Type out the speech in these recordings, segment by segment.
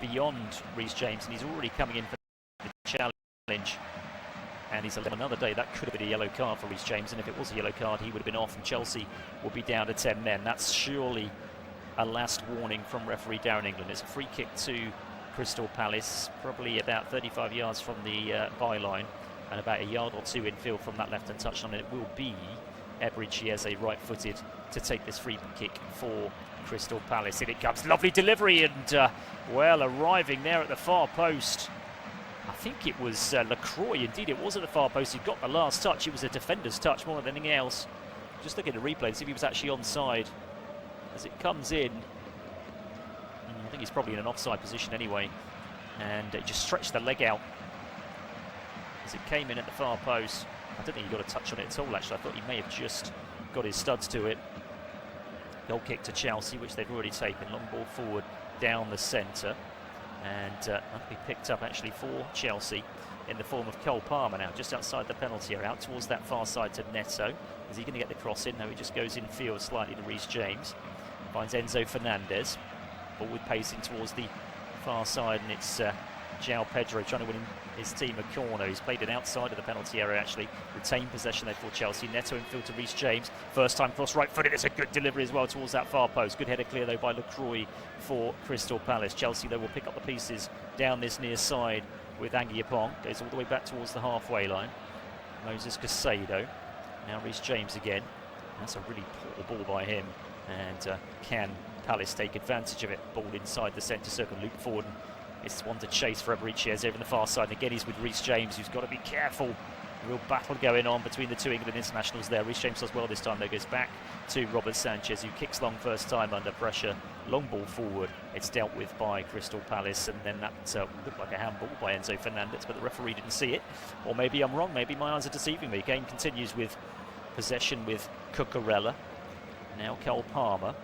beyond Reece James, and he's already coming in for the challenge. And he's on another day. That could have been a yellow card for Reece James, and if it was a yellow card, he would have been off, and Chelsea would be down to 10 men. That's surely a last warning from referee Darren England. It's a free kick to Crystal Palace, probably about 35 yards from the byline, and about a yard or two infield from that left-hand touchline. And it will be Eberechi Eze, right-footed, to take this free kick for Crystal Palace. In it comes, lovely delivery, and well, arriving there at the far post. I think it was Lacroix, indeed it was at the far post. He got the last touch. It was a defender's touch more than anything else. Just look at the replay and see if he was actually onside. As it comes in, I think he's probably in an offside position anyway, and it just stretched the leg out as it came in at the far post. I don't think he got a touch on it at all, actually. I thought he may have just got his studs to it. Goal kick to Chelsea, which they've already taken. Long ball forward down the centre, and that'll be picked up actually for Chelsea in the form of Cole Palmer now, just outside the penalty area, out towards that far side to Neto. Is he going to get the cross in? No, he just goes infield slightly to Reece James. Finds Enzo Fernandez. Ball with pacing towards the far side, and it's João Pedro trying to win his team a corner. He's played it outside of the penalty area, actually. Retained possession there for Chelsea. Neto infield to Reece James. First time cross right-footed. It's a good delivery as well towards that far post. Good header clear, though, by Lacroix for Crystal Palace. Chelsea, though, will pick up the pieces down this near side with Anguille. Goes all the way back towards the halfway line. Moses Caicedo. Now Reece James again. That's a really poor ball by him. And can Palace take advantage of it? Ball inside the centre circle, loop forward, and it's one to chase for Eberechi Eze over the far side. And again, he's with Reece James, who's got to be careful. Real battle going on between the two England internationals there. Reece James does well this time, though. Goes back to Robert Sanchez, who kicks long first time under pressure. Long ball forward. It's dealt with by Crystal Palace, and then that looked like a handball by Enzo Fernandez, but the referee didn't see it. Or maybe I'm wrong. Maybe my eyes are deceiving me. Game continues with possession with Cucurella. Now Cole Palmer.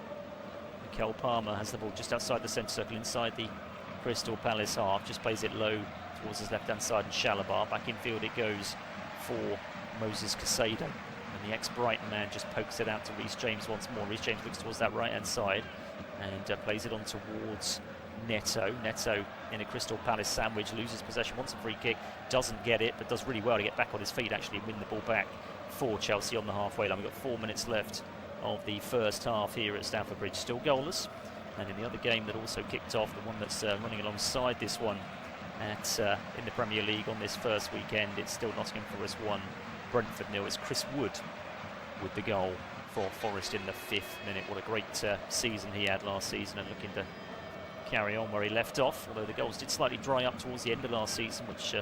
Cole Palmer has the ball just outside the centre circle, inside the Crystal Palace half. Just plays it low towards his left-hand side, and Chalobah. Back infield it goes for Moses Caicedo. And the ex-Brighton man just pokes it out to Reece James once more. Reece James looks towards that right-hand side and plays it on towards Neto. Neto in a Crystal Palace sandwich, loses possession, wants a free kick, doesn't get it, but does really well to get back on his feet actually and win the ball back for Chelsea on the halfway line. We've got 4 minutes left of the first half here at Stamford Bridge, still goalless. And in the other game that also kicked off, the one that's running alongside this one at in the Premier League on this first weekend, it's still Nottingham Forest 1, Brentford 0. It's Chris Wood with the goal for Forest in the 5th minute. What a great season he had last season, and looking to carry on where he left off, although the goals did slightly dry up towards the end of last season, which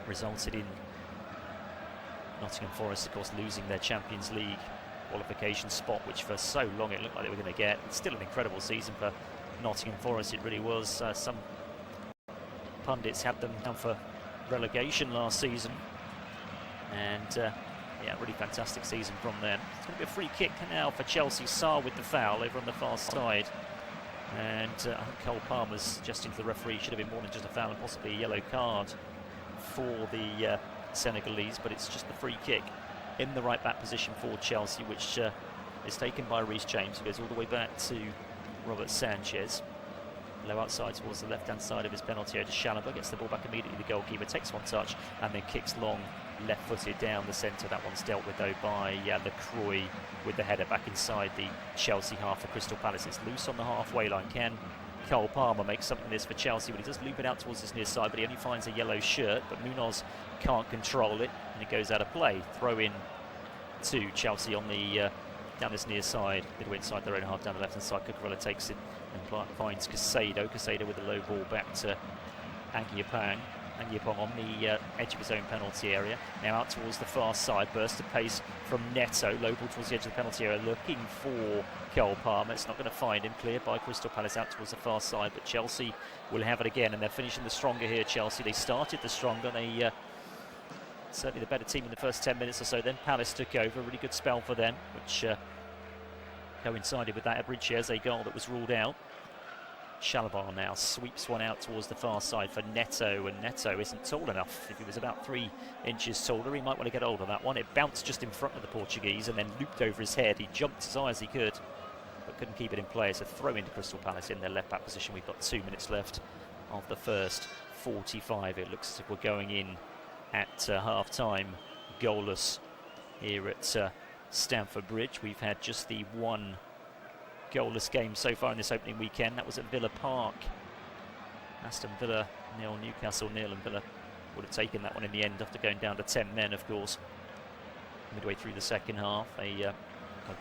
resulted in Nottingham Forest, of course, losing their Champions League qualification spot, which for so long it looked like they were going to get. It's still an incredible season for Nottingham Forest, it really was. Some pundits had them down for relegation last season, and yeah, really fantastic season from them. It's going to be a free kick now for Chelsea. Sarr with the foul over on the far side, and I think Cole Palmer's suggesting to the referee should have been more than just a foul and possibly a yellow card for the Senegalese, but it's just the free kick in the right back position for Chelsea, which is taken by Reece James, who goes all the way back to Robert Sanchez. Low outside towards the left-hand side of his penalty area to Chalobah, gets the ball back immediately. The goalkeeper takes one touch and then kicks long, left-footed down the centre. That one's dealt with, though, by Lacroix with the header back inside the Chelsea half for Crystal Palace. It's loose on the halfway line. Can Cole Palmer make something of this for Chelsea? But he does loop it out towards his near side, but he only finds a yellow shirt. But Munoz can't control it, and it goes out of play. Throw in to Chelsea on the down this near side, little inside their own half, down the left-hand side. Cucurella takes it and finds Caicedo. Caicedo with a low ball back to Anguille on the edge of his own penalty area. Now out towards the far side, burst of pace from Neto. Low ball towards the edge of the penalty area, looking for Cole Palmer. It's not going to find him. Cleared by Crystal Palace out towards the far side, but Chelsea will have it again, and they're finishing the stronger here, Chelsea. They started the stronger. They certainly the better team in the first 10 minutes or so. Then Palace took over. A really good spell for them, which coincided with that Eberechi Eze goal that was ruled out. Chalobah now sweeps one out towards the far side for Neto, and Neto isn't tall enough. If he was about 3 inches taller, he might want to get hold of that one. It bounced just in front of the Portuguese and then looped over his head. He jumped as high as he could, but couldn't keep it in play. It's a throw into Crystal Palace in their left back position. We've got 2 minutes left of the first 45. It looks as if we're going in at half-time goalless here at Stamford Bridge. We've had just the one goalless game so far in this opening weekend. That was at Villa Park. Aston Villa 0, Newcastle 0, and Villa would have taken that one in the end after going down to 10 men, of course. Midway through the second half, they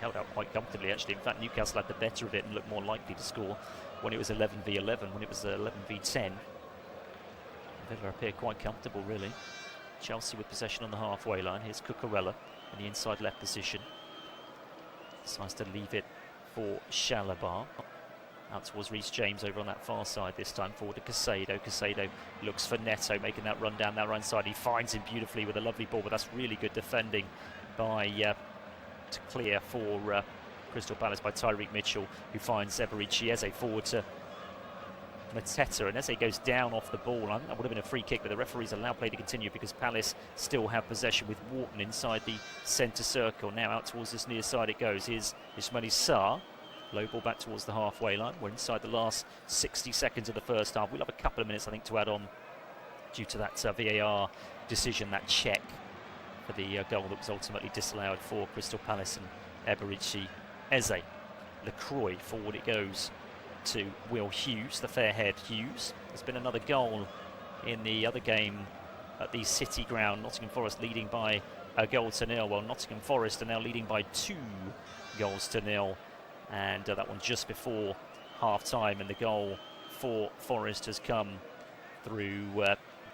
held out quite comfortably, actually. In fact, Newcastle had the better of it and looked more likely to score when it was 11v11, when it was 11v10. Villa appear quite comfortable, really. Chelsea with possession on the halfway line. Here's Cucurella in the inside left position. Decides to leave it for Chalobah. Out towards Reece James over on that far side this time. Forward to Caicedo. Caicedo looks for Neto, making that run down that right side. He finds him beautifully with a lovely ball, but that's really good defending by to clear for Crystal Palace by Tyreek Mitchell, who finds Eberechi Eze forward to Mateta, and Eze goes down off the ball. I think that would have been a free kick, but the referees allow play to continue because Palace still have possession with Wharton inside the centre circle. Now out towards this near side it goes. Here's Ismail Sarr. Low ball back towards the halfway line. We're inside the last 60 seconds of the first half. We'll have a couple of minutes, I think, to add on due to that VAR decision, that check for the goal that was ultimately disallowed for Crystal Palace and Eberechi Eze. Lacroix, forward it goes to Will Hughes, the fair-haired Hughes. There's been another goal in the other game at the City ground. Nottingham Forest leading by a goal to nil. Well, Nottingham Forest are now leading by 2 goals to nil. And that one just before half-time, and the goal for Forest has come through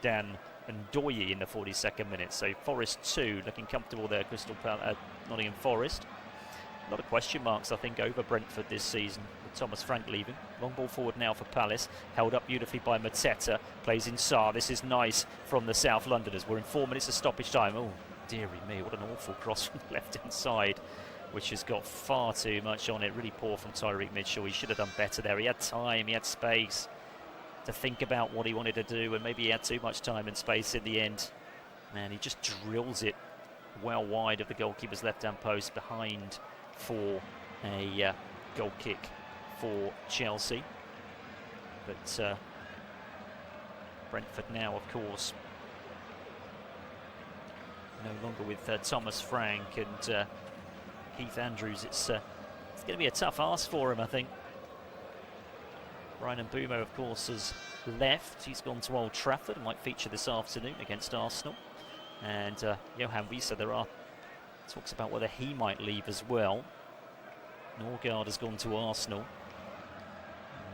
Dan Ndoye in the 42nd minute. So Forest 2, looking comfortable there, Nottingham Forest. A lot of question marks, I think, over Brentford this season, with Thomas Frank leaving. Long ball forward now for Palace, held up beautifully by Mateta, plays in Sarr. This is nice from the South Londoners. We're in 4 minutes of stoppage time. Oh, dearie me, what an awful cross from the left-hand side, which has got far too much on it. Really poor from Tyreek Mitchell. He should have done better there. He had time, he had space to think about what he wanted to do, and maybe he had too much time and space in the end. And he just drills it well wide of the goalkeeper's left-hand post, behind for a goal kick for Chelsea. But Brentford now, of course, no longer with Thomas Frank and Keith Andrews. It's going to be a tough ask for him, I think. Brian Mbeumo, of course, has left. He's gone to Old Trafford and might feature this afternoon against Arsenal. And Johan Wiese, there are talks about whether he might leave as well. Norgard has gone to Arsenal.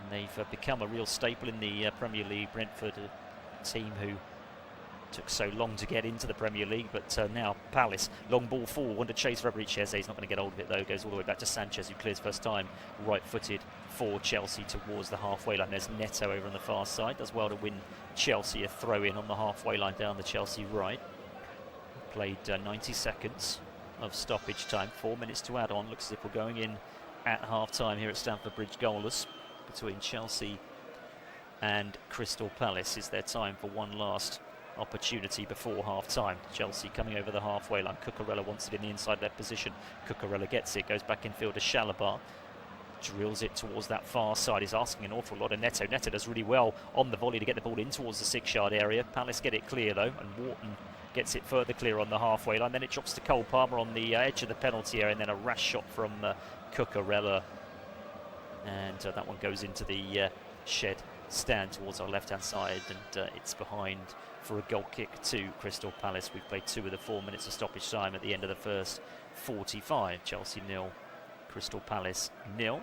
And they've become a real staple in the Premier League. Brentford, a team who took so long to get into the Premier League, but now Palace, long ball forward, one to chase for Eberechi Eze. He's not going to get hold of it though, goes all the way back to Sanchez, who clears first time, right-footed for Chelsea towards the halfway line. There's Neto over on the far side, does well to win Chelsea a throw-in on the halfway line down the Chelsea right. Played 90 seconds of stoppage time, 4 minutes to add on. Looks as if we're going in at half-time here at Stamford Bridge goalless between Chelsea and Crystal Palace. Is there time for one last opportunity before half-time? Chelsea coming over the halfway line. Cucurella wants it in the inside left position. Cucurella gets it, goes back infield to Chalobah, drills it towards that far side. He's asking an awful lot of Neto. Neto does really well on the volley to get the ball in towards the 6-yard area. Palace get it clear though, and Wharton gets it further clear on the halfway line. Then it drops to Cole Palmer on the edge of the penalty area, and then a rash shot from Cucurella, and that one goes into the shed stand towards our left-hand side, and it's behind for a goal kick to Crystal Palace. We've played 2 of the 4 minutes of stoppage time at the end of the first 45. Chelsea 0, Crystal Palace 0.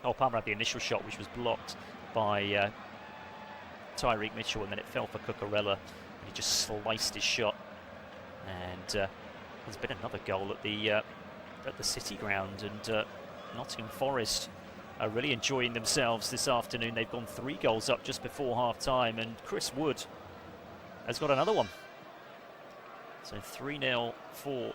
Oh, Palmer had the initial shot, which was blocked by Tyreek Mitchell, and then it fell for Cucurella. He just sliced his shot, and there's been another goal at the City ground, and Nottingham Forest are really enjoying themselves this afternoon. They've gone 3 goals up just before half-time, and Chris Wood has got another one. So 3-0 for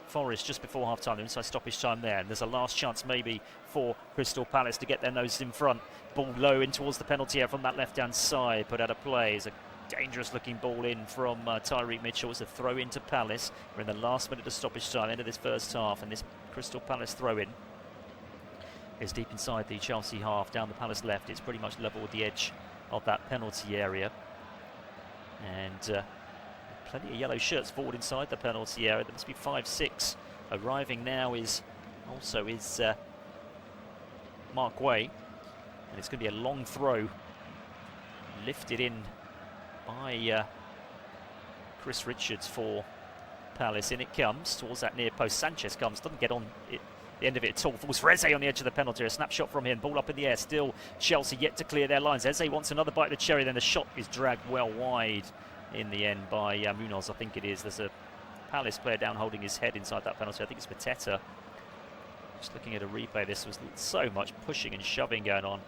Forest just before half-time. Inside stoppage time there, and there's a last chance maybe for Crystal Palace to get their noses in front. Ball low in towards the penalty area from that left-hand side, put out of play. It's a dangerous-looking ball in from Tyreek Mitchell. It's a throw into Palace. We're in the last minute of stoppage time, end of this first half, and this Crystal Palace throw-in is deep inside the Chelsea half, down the Palace left. It's pretty much level with the edge of that penalty area. And plenty of yellow shirts forward inside the penalty area. There must be 5-6. Arriving now is Mark Way. And it's going to be a long throw. Lifted in by Chris Richards for Palace. In it comes towards that near post. Sanchez comes, doesn't get on it, the end of it at all. Falls for Eze on the edge of the penalty. A snapshot from him. Ball up in the air. Still Chelsea yet to clear their lines. Eze wants another bite of the cherry. Then the shot is dragged well wide in the end by Munoz, I think it is. There's a Palace player down holding his head inside that penalty. I think it's Mateta. Just looking at a replay, this was so much pushing and shoving going on.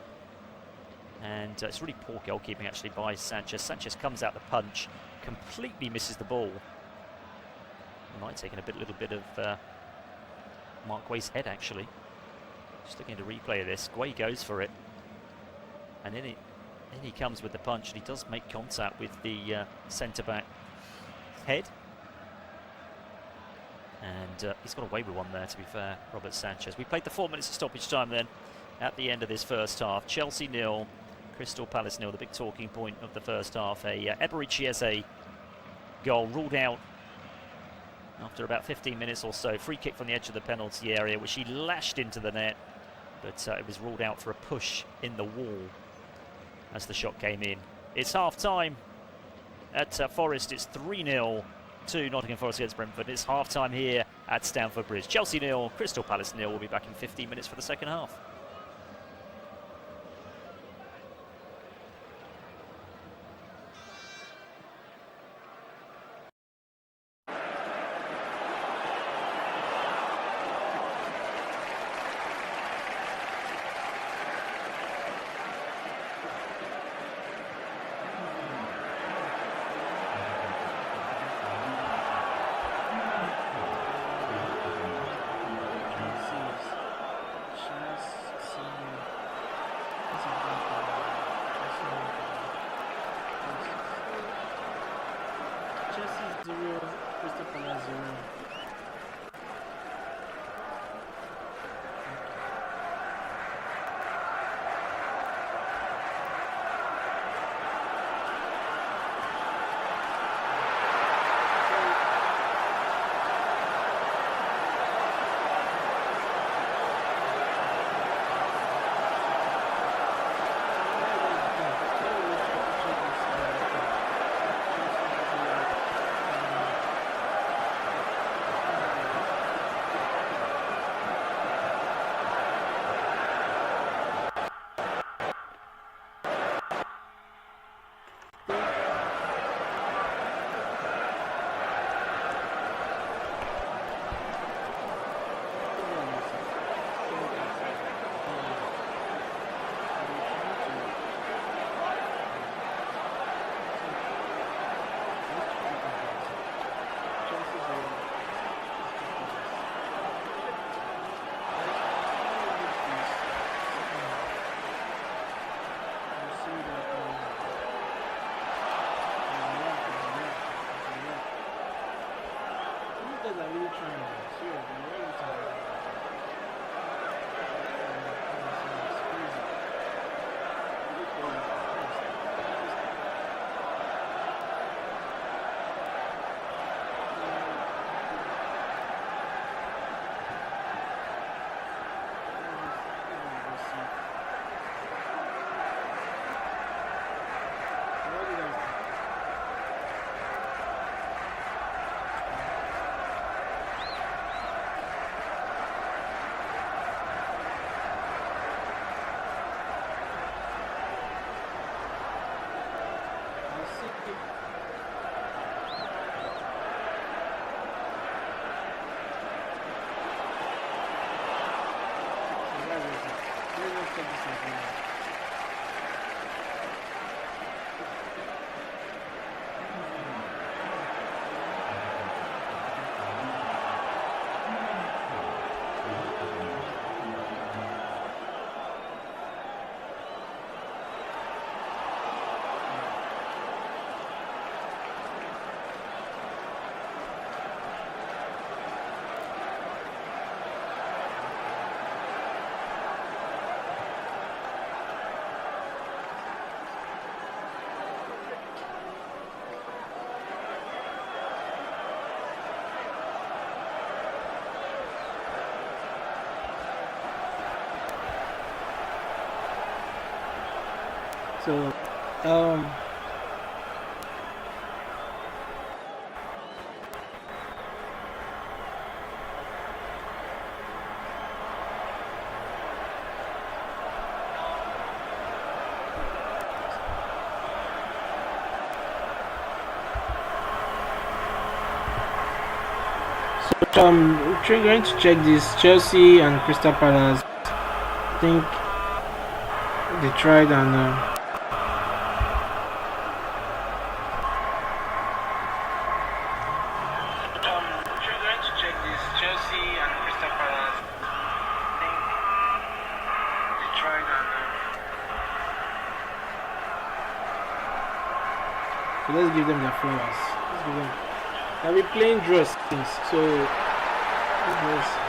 And it's really poor goalkeeping actually by Sanchez. Sanchez comes out the punch, completely misses the ball. He might have taken a little bit of Mark Guay's head actually. Just looking at a replay of this, Guay goes for it. And in he comes with the punch, and he does make contact with the centre-back head. And he's got away with one there, to be fair, Robert Sanchez. We played the 4 minutes of stoppage time then at the end of this first half. Chelsea 0, Crystal Palace 0, the big talking point of the first half. A Eberechi Eze goal ruled out after about 15 minutes or so. Free kick from the edge of the penalty area, which he lashed into the net, but it was ruled out for a push in the wall as the shot came in. It's half-time at Forest. It's 3-0 to Nottingham Forest against Brentford. It's half-time here at Stamford Bridge. Chelsea 0, Crystal Palace 0. We'll be back in 15 minutes for the second half. Crystal Palace 0. So, we're going to check this Chelsea and Crystal Palace. I think they tried and we're going to check this Chelsea and Crystal Palace. I think they tried and so let's give them their flowers. Let's give them. I'll be playing draws, so. Yes.